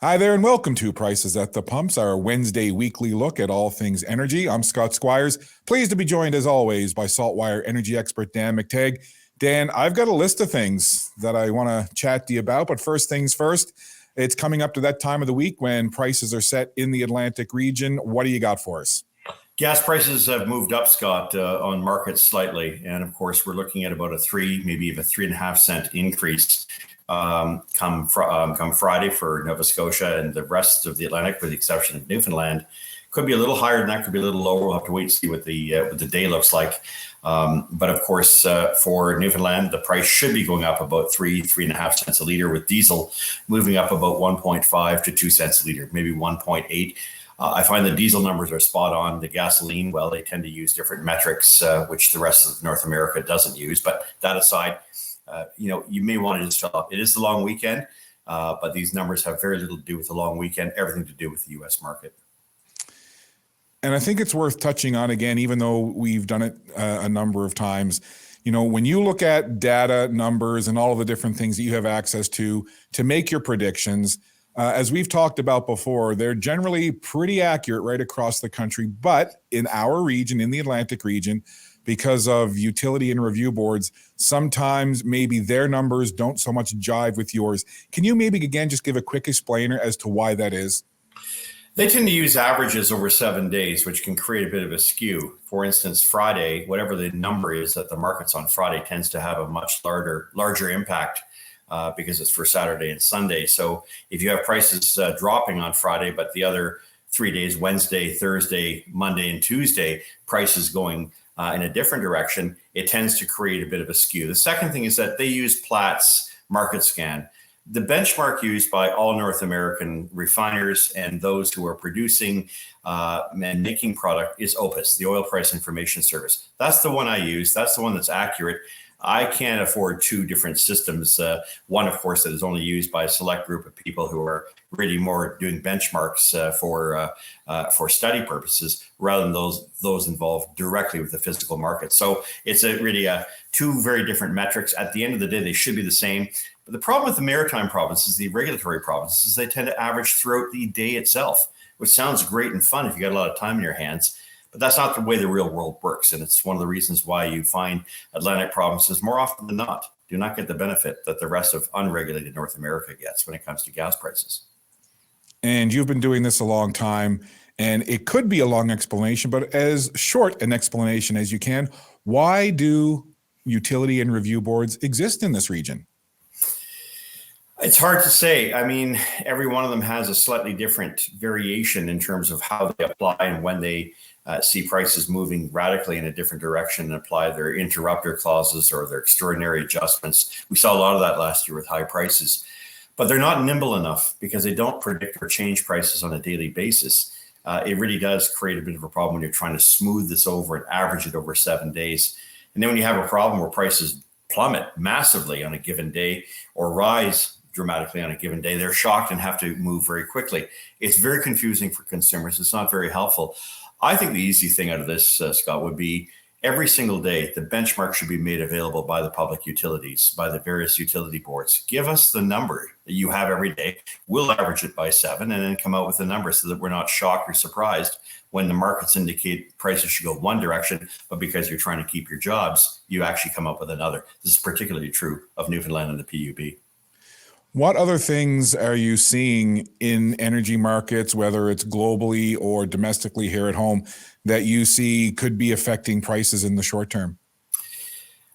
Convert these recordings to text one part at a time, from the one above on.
Hi there and welcome to Prices at the Pumps, our Wednesday weekly look at all things energy. I'm Scott Squires, pleased to be joined as always by SaltWire energy expert Dan McTeague. Dan, I've got a list of things that I want to chat to you about, but first things first, it's coming up to that time of the week when prices are set in the Atlantic region. What do you got for us? Gas prices have moved up, Scott, on markets slightly. And of course, we're looking at about a 3, maybe even 3.5 cent increase come Friday for Nova Scotia and the rest of the Atlantic, with the exception of Newfoundland. Could be a little higher than that, could be a little lower. We'll have to wait and see what the day looks like. But of course, for Newfoundland, the price should be going up about 3.5 cents a liter, with diesel moving up about 1.5 to 2 cents a liter, maybe 1.8. I find the diesel numbers are spot on. The gasoline, well, they tend to use different metrics, which the rest of North America doesn't use. But that aside, you may want to just fill up. It is the long weekend, but these numbers have very little to do with the long weekend, everything to do with the U.S. market. And I think it's worth touching on again, even though we've done it a number of times. You know, when you look at data, numbers, and all of the different things that you have access to make your predictions, as we've talked about before, they're generally pretty accurate right across the country. But in our region, in the Atlantic region, because of utility and review boards, sometimes maybe their numbers don't so much jive with yours. Can you maybe again just give a quick explainer as to why that is? They tend to use averages over 7 days, which can create a bit of a skew. For instance, Friday, whatever the number is that the market's on Friday, tends to have a much larger impact because it's for Saturday and Sunday. So if you have prices dropping on Friday, but the other 3 days, Wednesday, Thursday, Monday, and Tuesday, prices going in a different direction, it tends to create a bit of a skew. The second thing is that they use Platts market scan. The benchmark used by all North American refiners and those who are producing and making product is OPIS, the Oil Price Information Service. That's the one I use. That's the one that's accurate. I can't afford two different systems. One, of course, that is only used by a select group of people who are really more doing benchmarks for study purposes, rather than those involved directly with the physical market. So it's really two very different metrics. At the end of the day, they should be the same. But the problem with the maritime provinces, the regulatory provinces, they tend to average throughout the day itself, which sounds great and fun if you got a lot of time in your hands. But that's not the way the real world works. And it's one of the reasons why you find Atlantic provinces more often than not do not get the benefit that the rest of unregulated North America gets when it comes to gas prices. And you've been doing this a long time, and it could be a long explanation, but as short an explanation as you can, why do utility and review boards exist in this region? It's hard to say. I mean, every one of them has a slightly different variation in terms of how they apply and when they see prices moving radically in a different direction and apply their interrupter clauses or their extraordinary adjustments. We saw a lot of that last year with high prices, but they're not nimble enough because they don't predict or change prices on a daily basis. It really does create a bit of a problem when you're trying to smooth this over and average it over 7 days. And then when you have a problem where prices plummet massively on a given day or rise dramatically on a given day, they're shocked and have to move very quickly. It's very confusing for consumers. It's not very helpful. I think the easy thing out of this, Scott, would be every single day, the benchmark should be made available by the public utilities, by the various utility boards. Give us the number that you have every day. We'll average it by 7 and then come out with a number so that we're not shocked or surprised when the markets indicate prices should go one direction, but because you're trying to keep your jobs, you actually come up with another. This is particularly true of Newfoundland and the PUB. What other things are you seeing in energy markets, whether it's globally or domestically here at home, that you see could be affecting prices in the short term?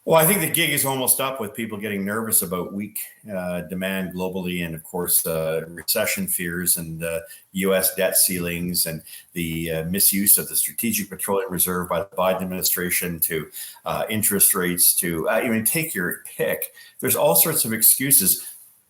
Well, I think the gig is almost up with people getting nervous about weak demand globally, and of course, recession fears and U.S. debt ceilings and the misuse of the Strategic Petroleum Reserve by the Biden administration to interest rates to take your pick. There's all sorts of excuses.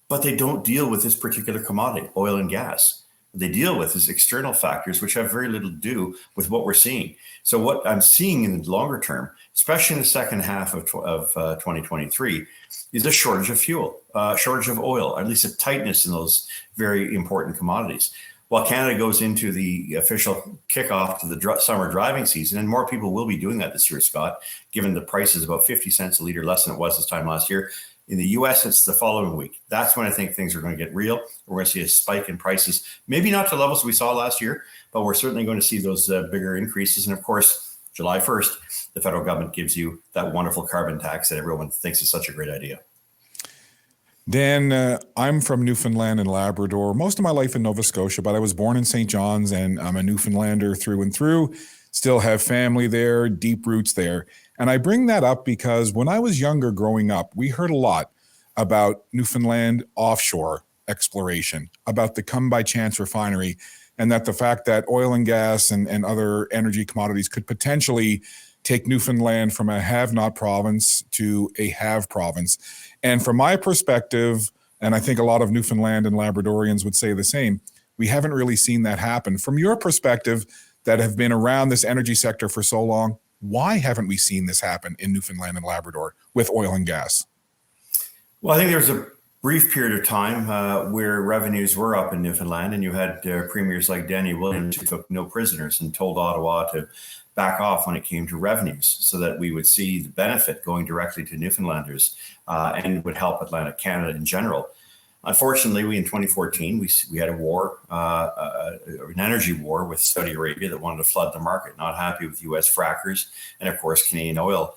But they don't deal with this particular commodity, oil and gas. They deal with is external factors, which have very little to do with what we're seeing. So what I'm seeing in the longer term, especially in the second half of 2023, is a shortage of fuel, shortage of oil, or at least a tightness in those very important commodities. While Canada goes into the official kickoff to the summer driving season, and more people will be doing that this year, Scott, given the price is about 50 cents a liter less than it was this time last year, In the US, it's the following week. That's when I think things are going to get real. We're going to see a spike in prices, maybe not to levels we saw last year, but we're certainly going to see those bigger increases. And of course, July 1st, the federal government gives you that wonderful carbon tax that everyone thinks is such a great idea. Dan, I'm from Newfoundland and Labrador, most of my life in Nova Scotia, but I was born in St. John's and I'm a Newfoundlander through and through, still have family there, deep roots there. And I bring that up because when I was younger growing up, we heard a lot about Newfoundland offshore exploration, about the Come By Chance refinery, and that the fact that oil and gas and other energy commodities could potentially take Newfoundland from a have-not province to a have province. And from my perspective, and I think a lot of Newfoundland and Labradorians would say the same, we haven't really seen that happen. From your perspective, that have been around this energy sector for so long, why haven't we seen this happen in Newfoundland and Labrador with oil and gas? Well, I think there was a brief period of time where revenues were up in Newfoundland, and you had premiers like Danny Williams who took no prisoners and told Ottawa to back off when it came to revenues so that we would see the benefit going directly to Newfoundlanders and would help Atlantic Canada in general. Unfortunately, in 2014, we had a war, an energy war with Saudi Arabia that wanted to flood the market, not happy with U.S. frackers and, of course, Canadian oil.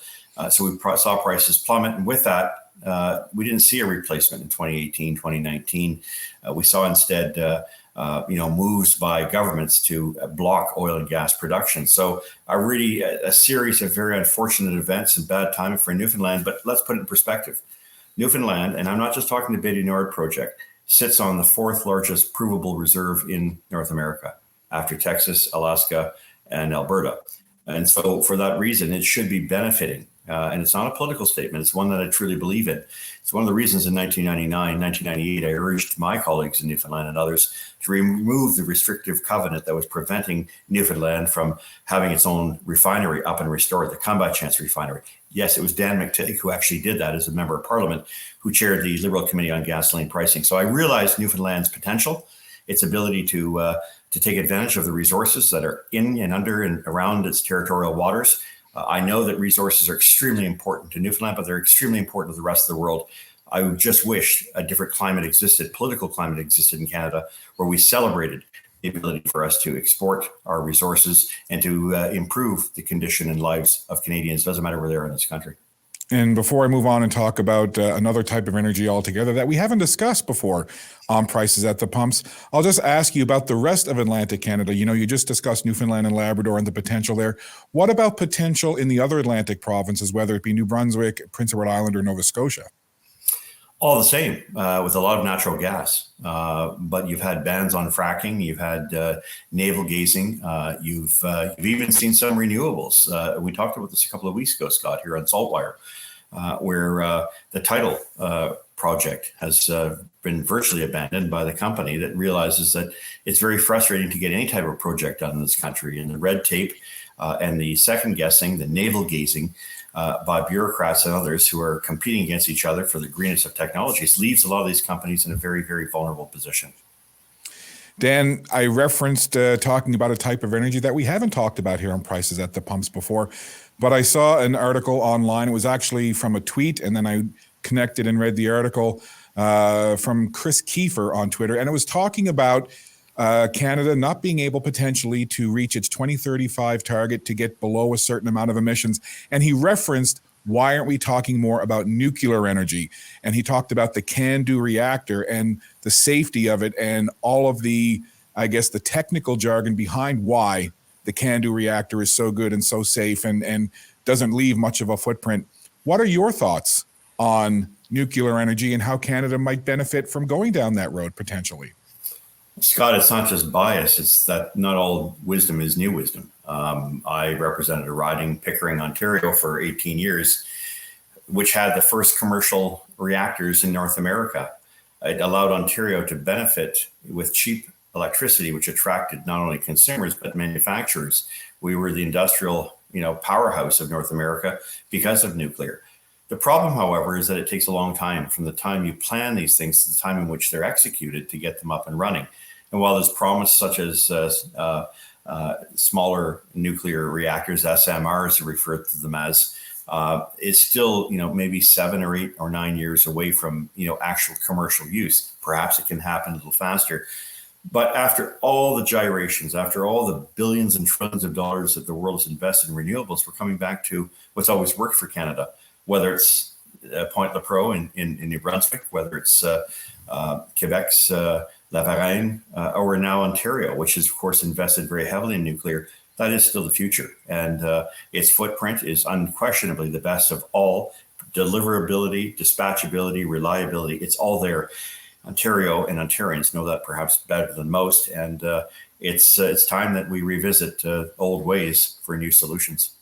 So we saw prices plummet. And with that, we didn't see a replacement in 2018, 2019. We saw instead moves by governments to block oil and gas production. So a series of very unfortunate events and bad timing for Newfoundland. But let's put it in perspective. Newfoundland, and I'm not just talking the Bay du Nord project, sits on the fourth largest provable reserve in North America after Texas, Alaska, and Alberta. And so for that reason, it should be benefiting. And it's not a political statement. It's one that I truly believe in. It's one of the reasons in 1999, 1998, I urged my colleagues in Newfoundland and others to remove the restrictive covenant that was preventing Newfoundland from having its own refinery up and restored, the Come By Chance refinery. Yes, it was Dan McTeague who actually did that as a member of Parliament, who chaired the Liberal Committee on Gasoline Pricing. So I realized Newfoundland's potential, its ability to take advantage of the resources that are in and under and around its territorial waters. I know that resources are extremely important to Newfoundland, but they're extremely important to the rest of the world. I would just wish a different climate existed, political climate existed in Canada, where we celebrated the ability for us to export our resources and to improve the condition and lives of Canadians. Doesn't matter where they are in this country. And before I move on and talk about another type of energy altogether that we haven't discussed before on prices at the pumps, I'll just ask you about the rest of Atlantic Canada. You know, you just discussed Newfoundland and Labrador and the potential there. What about potential in the other Atlantic provinces, whether it be New Brunswick, Prince Edward Island, or Nova Scotia? All the same, with a lot of natural gas. But you've had bans on fracking, you've had navel gazing, you've even seen some renewables. We talked about this a couple of weeks ago, Scott, here on SaltWire, where the Tidal project has been virtually abandoned by the company that realizes that it's very frustrating to get any type of project done in this country. And the red tape and the second guessing, the navel gazing, by bureaucrats and others who are competing against each other for the greenest of technologies leaves a lot of these companies in a very, very vulnerable position. Dan, I referenced talking about a type of energy that we haven't talked about here on Prices at the Pumps before, but I saw an article online. It was actually from a tweet, and then I connected and read the article from Chris Kiefer on Twitter, and it was talking about Canada not being able potentially to reach its 2035 target to get below a certain amount of emissions. And he referenced, why aren't we talking more about nuclear energy? And he talked about the CANDU reactor and the safety of it and all of the, I guess, the technical jargon behind why the CANDU reactor is so good and so safe and doesn't leave much of a footprint. What are your thoughts on nuclear energy and how Canada might benefit from going down that road potentially? Scott, it's not just bias. It's that not all wisdom is new wisdom. I represented a riding, Pickering, Ontario, for 18 years, which had the first commercial reactors in North America. It allowed Ontario to benefit with cheap electricity, which attracted not only consumers, but manufacturers. We were the industrial, powerhouse of North America because of nuclear. The problem, however, is that it takes a long time from the time you plan these things to the time in which they're executed to get them up and running. And while there's promise such as smaller nuclear reactors, SMRs are referred to them as, is still, maybe 7 or 8 or 9 years away from, actual commercial use. Perhaps it can happen a little faster. But after all the gyrations, after all the billions and trillions of dollars that the world has invested in renewables, we're coming back to what's always worked for Canada, whether it's Point Lepreau in New Brunswick, whether it's Quebec's La Varenne, or now Ontario, which has, of course, invested very heavily in nuclear. That is still the future. And its footprint is unquestionably the best of all. Deliverability, dispatchability, reliability, it's all there. Ontario and Ontarians know that perhaps better than most. And it's time that we revisit old ways for new solutions.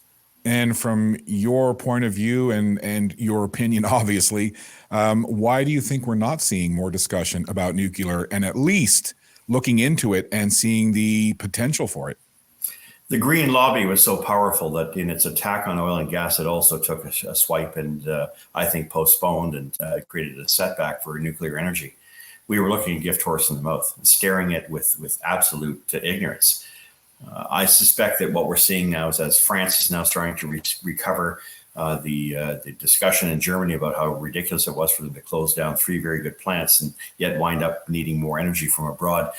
And from your point of view and your opinion, obviously, why do you think we're not seeing more discussion about nuclear and at least looking into it and seeing the potential for it? The green lobby was so powerful that in its attack on oil and gas, it also took a swipe and I think postponed and created a setback for nuclear energy. We were looking a gift horse in the mouth, staring at with absolute ignorance. I suspect that what we're seeing now is as France is now starting to recover the discussion in Germany about how ridiculous it was for them to close down 3 very good plants and yet wind up needing more energy from abroad.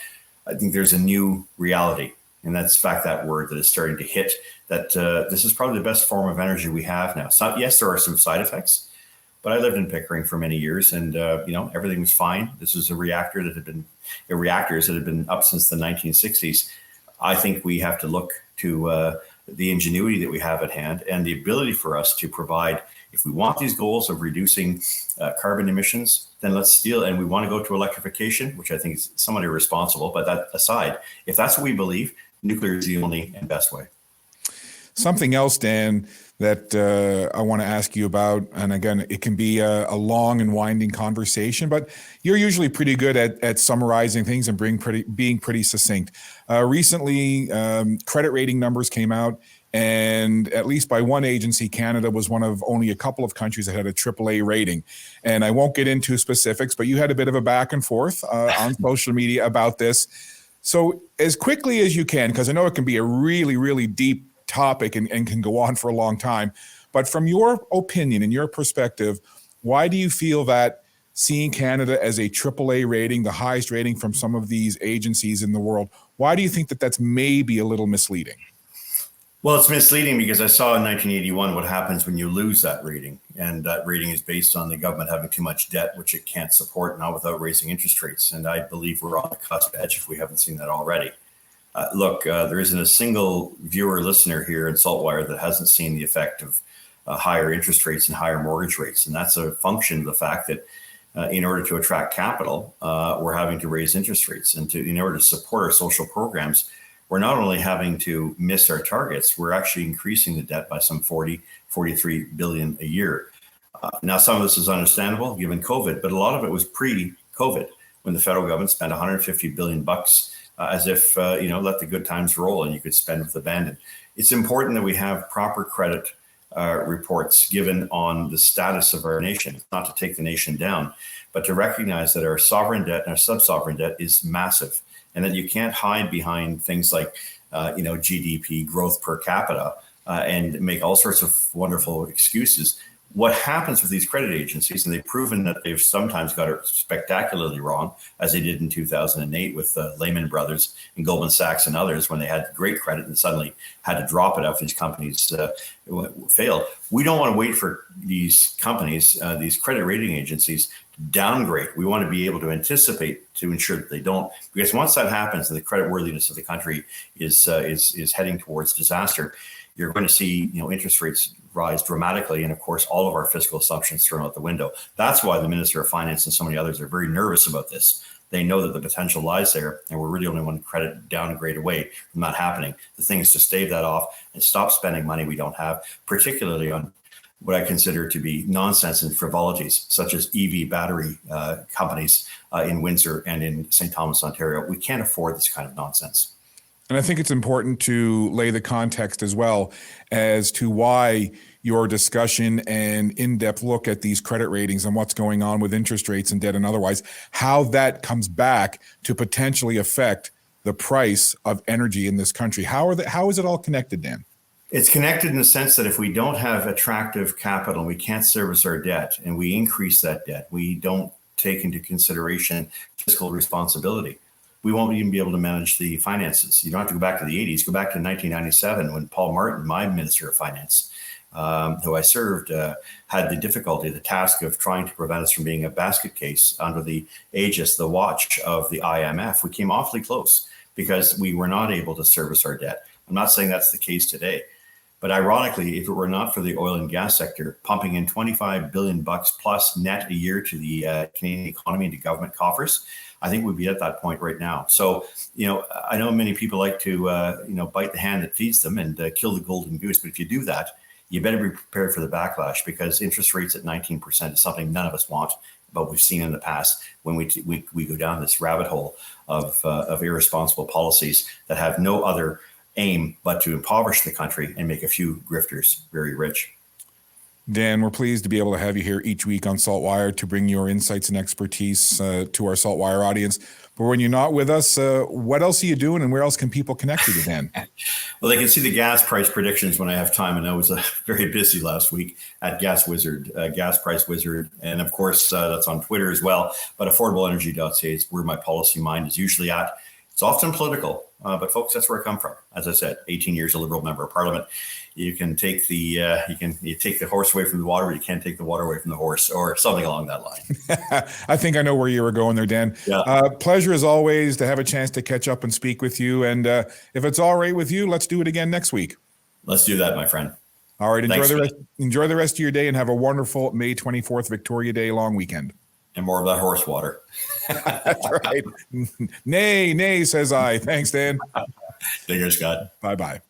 I think there's a new reality. And that's in fact that word that is starting to hit that this is probably the best form of energy we have now. So yes, there are some side effects, but I lived in Pickering for many years and, everything was fine. This was reactors that had been up since the 1960s. I think we have to look to the ingenuity that we have at hand and the ability for us to provide, if we want these goals of reducing carbon emissions, then let's steal. And we want to go to electrification, which I think is somewhat irresponsible. But that aside, if that's what we believe, nuclear is the only and best way. Something else, Dan, that I want to ask you about, and again, it can be a long and winding conversation, but you're usually pretty good at summarizing things and being pretty succinct. Recently, credit rating numbers came out, and at least by one agency, Canada was one of only a couple of countries that had a AAA rating. And I won't get into specifics, but you had a bit of a back and forth on social media about this. So as quickly as you can, because I know it can be a really, really deep topic and can go on for a long time, but from your opinion and your perspective, why do you feel that seeing Canada as a AAA rating, the highest rating from some of these agencies in the world, why do you think that that's maybe a little misleading? Well, it's misleading because I saw in 1981 what happens when you lose that rating. And that rating is based on the government having too much debt, which it can't support, not without raising interest rates. And I believe we're on the cusp edge if we haven't seen that already. Look, there isn't a single viewer listener here in SaltWire that hasn't seen the effect of higher interest rates and higher mortgage rates. And that's a function of the fact that in order to attract capital, we're having to raise interest rates. And in order to support our social programs, we're not only having to miss our targets, we're actually increasing the debt by some 43 billion a year. Now, some of this is understandable given COVID, but a lot of it was pre-COVID when the federal government spent 150 billion bucks as if, let the good times roll and you could spend with abandon. It's important that we have proper credit reports given on the status of our nation, not to take the nation down, but to recognize that our sovereign debt and our sub-sovereign debt is massive. And that you can't hide behind things like, GDP growth per capita and make all sorts of wonderful excuses. What happens with these credit agencies, and they've proven that they've sometimes got it spectacularly wrong, as they did in 2008 with Lehman Brothers and Goldman Sachs and others when they had great credit and suddenly had to drop it after these companies failed. We don't want to wait for these companies, these credit rating agencies, downgrade. We want to be able to anticipate to ensure that they don't, because once that happens and the creditworthiness of the country is heading towards disaster, you're going to see interest rates rise dramatically, and of course all of our fiscal assumptions thrown out the window. That's why the Minister of Finance and so many others are very nervous about this. They know that the potential lies there, and we're really only one credit downgrade away from that happening. The thing is to stave that off and stop spending money we don't have, particularly on what I consider to be nonsense and frivolities, such as EV battery companies in Windsor and in St. Thomas, Ontario. We can't afford this kind of nonsense. And I think it's important to lay the context as well as to why your discussion and in-depth look at these credit ratings and what's going on with interest rates and debt and otherwise, how that comes back to potentially affect the price of energy in this country. How is it all connected, Dan? It's connected in the sense that if we don't have attractive capital, we can't service our debt, and we increase that debt, we don't take into consideration fiscal responsibility, we won't even be able to manage the finances. You don't have to go back to the 80s. Go back to 1997 when Paul Martin, my Minister of Finance, who I served, had the difficulty, the task of trying to prevent us from being a basket case under the aegis, the watch of the IMF. We came awfully close because we were not able to service our debt. I'm not saying that's the case today. But ironically, if it were not for the oil and gas sector pumping in $25 billion plus net a year to the Canadian economy and to government coffers, I think we'd be at that point right now. So, I know many people like to, bite the hand that feeds them and kill the golden goose. But if you do that, you better be prepared for the backlash, because interest rates at 19% is something none of us want. But we've seen in the past when we go down this rabbit hole of irresponsible policies that have no other aim but to impoverish the country and make a few grifters very rich. Dan, we're pleased to be able to have you here each week on SaltWire to bring your insights and expertise to our SaltWire audience. But when you're not with us, what else are you doing, and where else can people connect with you, Dan? Well, they can see the gas price predictions when I have time, and I was very busy last week at Gas Price Wizard, and of course that's on Twitter as well. But affordableenergy.ca is where my policy mind is usually at. It's often political, but folks, that's where I come from. As I said, 18 years a Liberal member of Parliament. You can take the take the horse away from the water, but you can't take the water away from the horse, or something along that line. I think I know where you were going there, Dan. Yeah. Pleasure as always to have a chance to catch up and speak with you. And if it's all right with you, let's do it again next week. Let's do that, my friend. All right. Enjoy the rest of your day and have a wonderful May 24th, Victoria Day long weekend. And more of that horse water. That's right. Nay, says I. Thanks, Dan. Take care, Scott. Bye-bye.